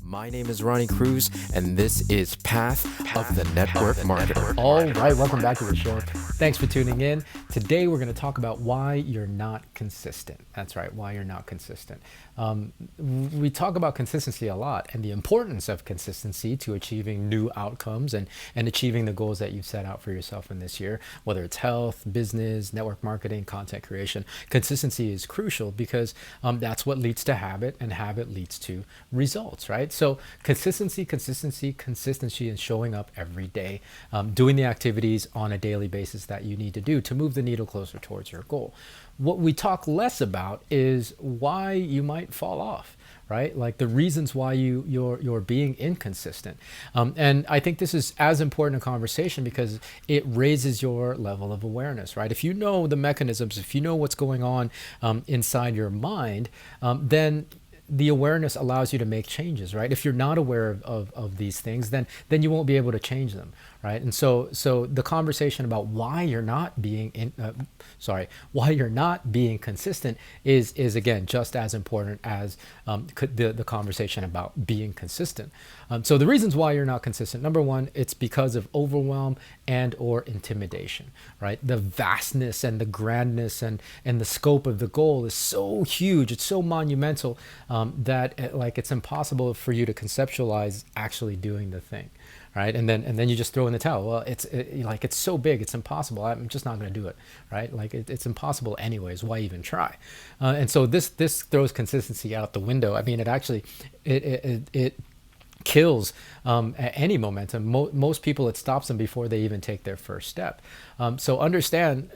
My name is Ronnie Cruz, and this is Path of the Network Marketer. All right, welcome back to the show. Thanks for tuning in. Today we're going to talk about why you're not consistent. That's right, why you're not consistent. We talk about consistency a lot and the importance of consistency to achieving new outcomes and achieving the goals that you've set out for yourself in this year, whether it's health, business, network marketing, content creation. Consistency is crucial because that's what leads to habit, and habit leads to results, right? So consistency, and showing up every day, doing the activities on a daily basis that you need to do to move the needle closer towards your goal. What we talk less about is why you might fall off, right? Like the reasons why you're being inconsistent. And I think this is as important a conversation because it raises your level of awareness, right? If you know the mechanisms, if you know what's going on inside your mind, then the awareness allows you to make changes, right? If you're not aware of these things, then you won't be able to change them, right? And so the conversation about why you're not being consistent is again just as important as the conversation about being consistent. So the reasons why you're not consistent: number one, it's because of overwhelm and or intimidation, right? The vastness and the grandness and the scope of the goal is so huge, it's so monumental that it's impossible for you to conceptualize actually doing the thing. Right, and then you just throw in the towel. Well, it's so big, it's impossible. I'm just not going to do it. Right, it's impossible anyways. Why even try? And so this throws consistency out the window. I mean, it kills any momentum. Most people, it stops them before they even take their first step. So understand,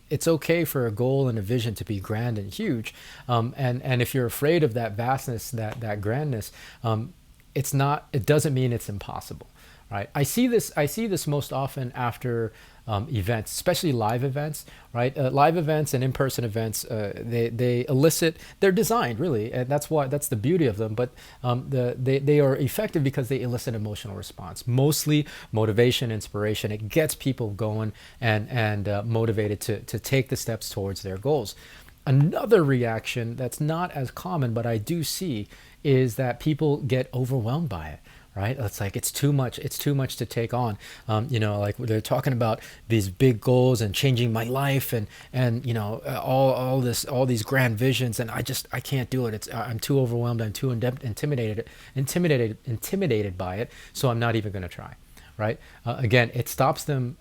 it's okay for a goal and a vision to be grand and huge. And if you're afraid of that vastness, that grandness, it doesn't mean it's impossible. Right. I see this most often after events, especially live events. Right, live events and in-person events, they elicit. They're designed really, and that's the beauty of them. But they are effective because they elicit emotional response, mostly motivation, inspiration. It gets people going and motivated to take the steps towards their goals. Another reaction that's not as common, but I do see, is that people get overwhelmed by it. Right? It's too much to take on. They're talking about these big goals and changing my life and all these grand visions, and I can't do it. I'm too overwhelmed. I'm too intimidated by it. So I'm not even going to try. Right? Again, it stops them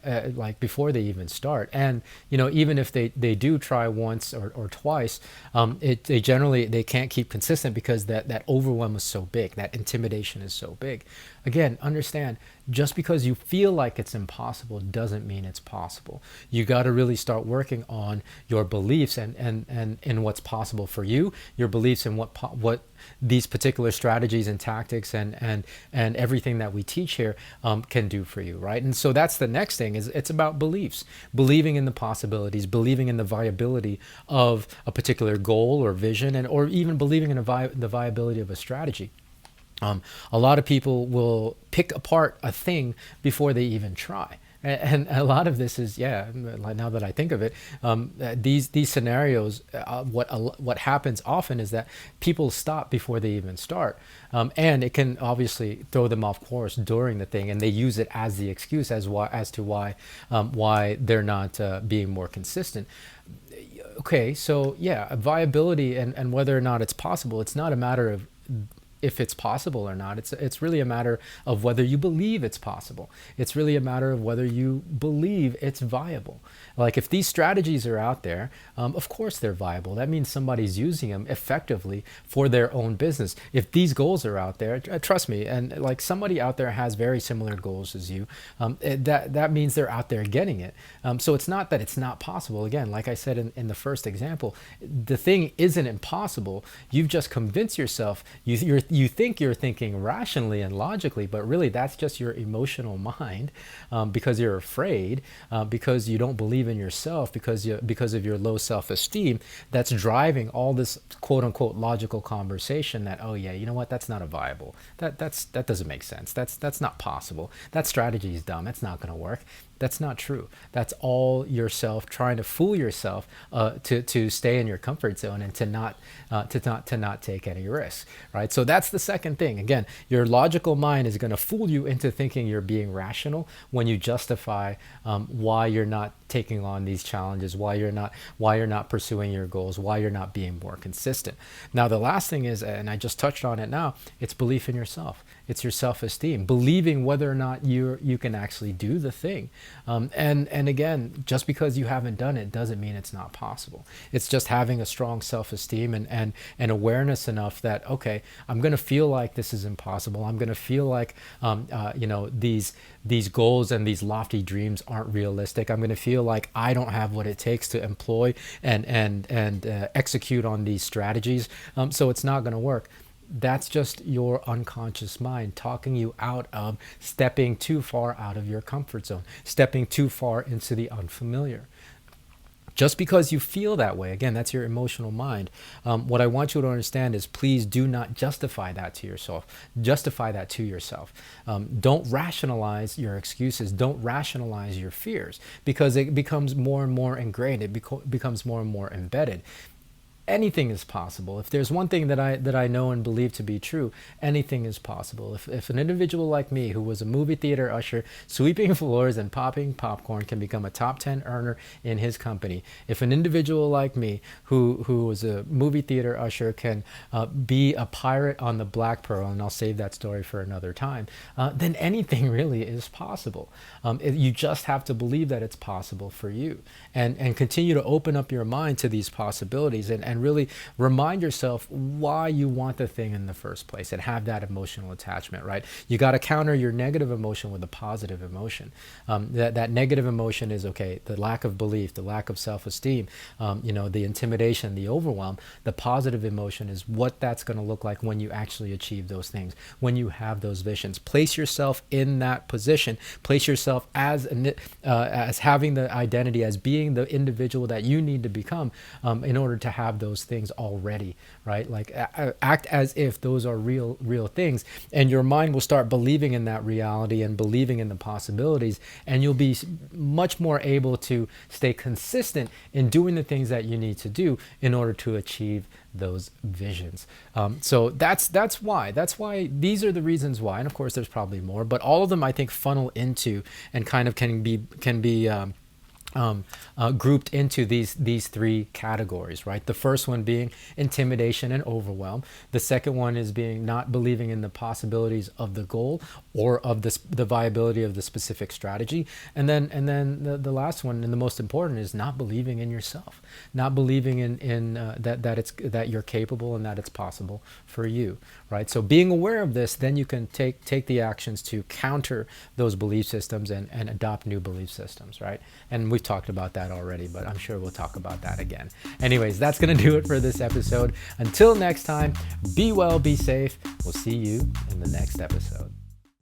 before they even start. And even if they do try once or twice, they can't keep consistent because that overwhelm is so big, that intimidation is so big. Again, understand, just because you feel like it's impossible doesn't mean it's possible. You got to really start working on your beliefs and what's possible for you, your beliefs and what these particular strategies and tactics and everything that we teach here can do for you, right? And so that's the next thing, is it's about beliefs, believing in the possibilities, believing in the viability of a particular goal or vision, or even believing in the viability of a strategy. A lot of people will pick apart a thing before they even try. And a lot of this is, now that I think of it, these scenarios, what happens often is that people stop before they even start. And it can obviously throw them off course during the thing, and they use it as the excuse as to why they're not being more consistent. Okay, so viability and whether or not it's possible, it's not a matter of if it's possible or not. It's really a matter of whether you believe it's possible. It's really a matter of whether you believe it's viable. If these strategies are out there, of course they're viable. That means somebody's using them effectively for their own business. If these goals are out there, trust me, and somebody out there has very similar goals as you, that means they're out there getting it. So it's not that it's not possible. Again, like I said in the first example, the thing isn't impossible. You've just convinced yourself you think you're thinking rationally and logically, but really that's just your emotional mind, because you're afraid, because you don't believe in yourself, because of your low self-esteem. That's driving all this quote unquote logical conversation that, oh yeah, you know what, that's not a viable, that doesn't make sense, that's not possible, that strategy is dumb, it's not going to work. That's not true. That's all yourself trying to fool yourself to stay in your comfort zone and to not take any risks, right? So that's the second thing. Again, your logical mind is going to fool you into thinking you're being rational when you justify why you're not taking on these challenges, why you're not pursuing your goals, why you're not being more consistent. Now, the last thing is, and I just touched on it now, it's belief in yourself. It's your self-esteem, believing whether or not you can actually do the thing. And again, just because you haven't done it doesn't mean it's not possible. It's just having a strong self-esteem and awareness enough that, okay, I'm going to feel like this is impossible. I'm going to feel like these goals and these lofty dreams aren't realistic. I'm going to feel like I don't have what it takes to employ and execute on these strategies. So it's not going to work. That's just your unconscious mind talking you out of stepping too far out of your comfort zone, stepping too far into the unfamiliar. Just because you feel that way, again, that's your emotional mind. What I want you to understand is, please do not justify that to yourself. Justify that to yourself. Don't rationalize your excuses. Don't rationalize your fears, because it becomes more and more ingrained. It becomes more and more embedded. Anything is possible. If there's one thing that I know and believe to be true, anything is possible. If an individual like me, who was a movie theater usher, sweeping floors and popping popcorn, can become a top 10 earner in his company, if an individual like me, who was a movie theater usher, can be a pirate on the Black Pearl, and I'll save that story for another time, then anything really is possible. You just have to believe that it's possible for you, and continue to open up your mind to these possibilities, and really remind yourself why you want the thing in the first place, and have that emotional attachment, right? You got to counter your negative emotion with a positive emotion. That negative emotion is, okay, the lack of belief, the lack of self-esteem, the intimidation, the overwhelm. The positive emotion is what that's going to look like when you actually achieve those things, when you have those visions. Place yourself in that position. Place yourself as having the identity, as being the individual that you need to become in order to have those things already, right? Like act as if those are real things, and your mind will start believing in that reality and believing in the possibilities, and you'll be much more able to stay consistent in doing the things that you need to do in order to achieve those visions. So that's why these are the reasons why, and of course there's probably more, but all of them I think funnel into and kind of can be grouped into these three categories, right? The first one being intimidation and overwhelm. The second one is being not believing in the possibilities of the goal or of the viability of the specific strategy. And then the last one, and the most important, is not believing in yourself, not believing in that you're capable and that it's possible for you, right? So being aware of this, then you can take the actions to counter those belief systems and adopt new belief systems, right? And we've talked about that already, but I'm sure we'll talk about that again. Anyways, that's going to do it for this episode. Until next time, be well, be safe. We'll see you in the next episode.